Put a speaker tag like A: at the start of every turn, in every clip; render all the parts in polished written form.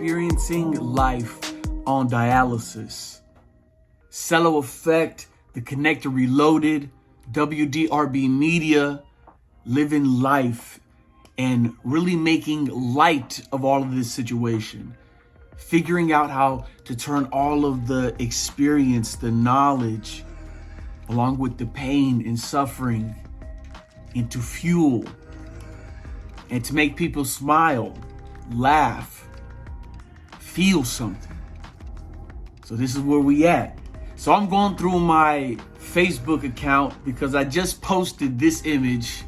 A: experiencing life on dialysis. Cello Effect, The Connector Reloaded, WDRB Media, living life and really making light of all of this situation. Figuring out how to turn all of the experience, the knowledge, along with the pain and suffering into fuel and to make people smile, laugh, feel something. So this is where we at. So I'm going through my Facebook account because I just posted this image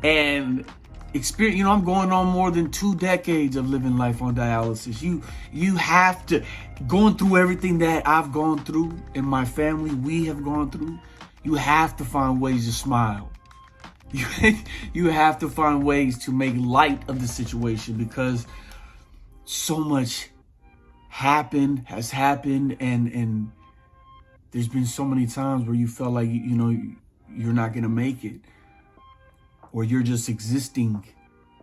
A: and experience, I'm going on more than 2 decades of living life on dialysis. You have to, going through everything that I've gone through and my family, we have gone through, you have to find ways to smile. You have to find ways to make light of the situation because so much has happened and there's been so many times where you felt like, you're not going to make it, or you're just existing.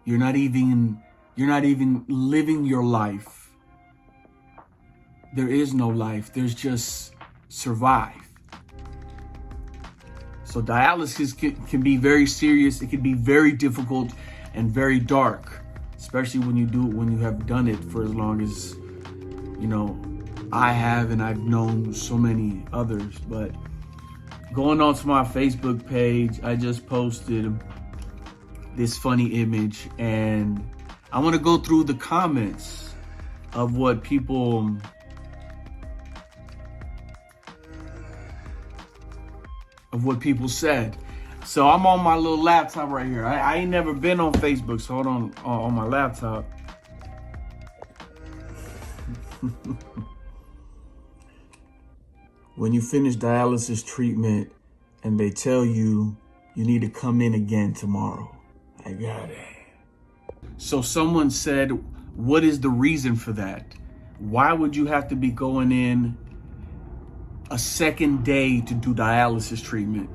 A: You're not even living your life. There is no life. There's just survive. So dialysis can be very serious. It can be very difficult and very dark, especially when you have done it for as long as, I have, and I've known so many others. But going on to my Facebook page, I just posted this funny image, and I want to go through the comments of what people said. So I'm on my little laptop right here. I ain't never been on Facebook, so hold on my laptop. When you finish dialysis treatment and they tell you need to come in again tomorrow. I got it. So someone said, what is the reason for that? Why would you have to be going in a second day to do dialysis treatment?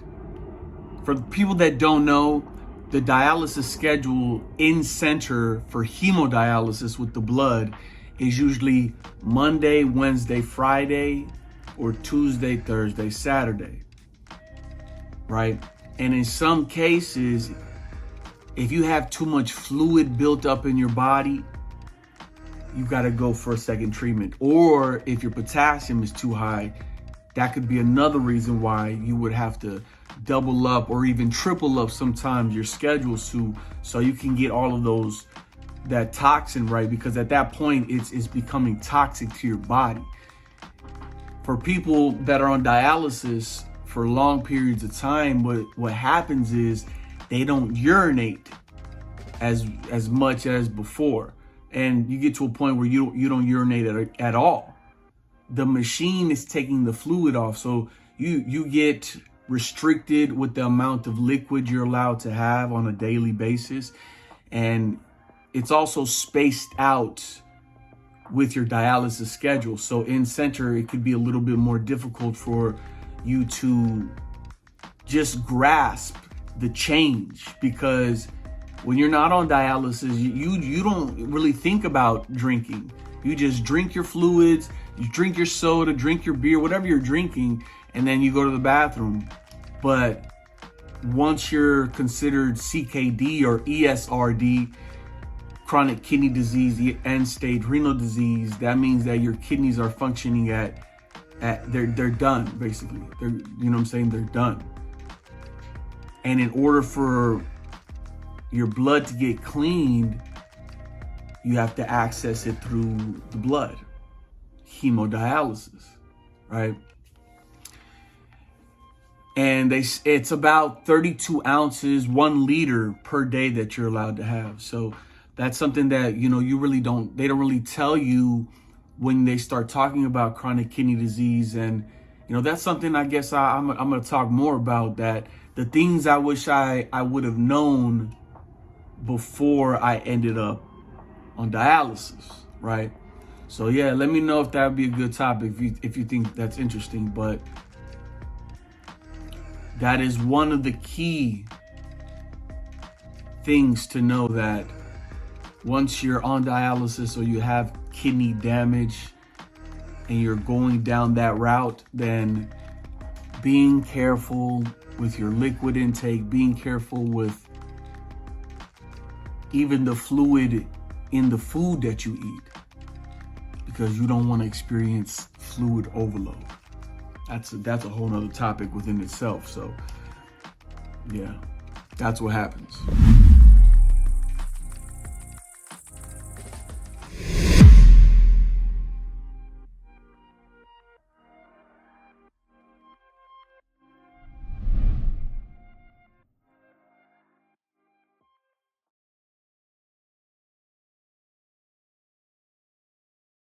A: For people that don't know, the dialysis schedule in center for hemodialysis with the blood is usually Monday, Wednesday, Friday, or Tuesday, Thursday, Saturday, right? And in some cases, if you have too much fluid built up in your body, you got to go for a second treatment. Or if your potassium is too high, that could be another reason why you would have to double up or even triple up sometimes your schedule so you can get all of that toxin right, because at that point it's becoming toxic to your body. For people that are on dialysis for long periods of time, what happens is they don't urinate as much as before. And you get to a point where you don't urinate at all. The machine is taking the fluid off. So you get restricted with the amount of liquid you're allowed to have on a daily basis. And it's also spaced out with your dialysis schedule. So in center, it could be a little bit more difficult for you to just grasp the change, because when you're not on dialysis, you don't really think about drinking. You just drink your fluids, you drink your soda, drink your beer, whatever you're drinking, and then you go to the bathroom. But once you're considered CKD or ESRD, chronic kidney disease, end-stage renal disease, that means that your kidneys are functioning they're done, basically. They're done. And in order for your blood to get cleaned, you have to access it through the blood, hemodialysis, right? And it's about 32 ounces, 1 liter per day that you're allowed to have. So that's something that, they don't really tell you when they start talking about chronic kidney disease. And, that's something I guess I'm going to talk more about, that the things I wish I would have known before I ended up on dialysis, right? So yeah, let me know if that would be a good topic if you think that's interesting. But that is one of the key things to know, that once you're on dialysis or you have kidney damage and you're going down that route, then being careful with your liquid intake, being careful with even the fluid in the food that you eat, because you don't want to experience fluid overload. That's a whole nother topic within itself. So yeah, that's what happens.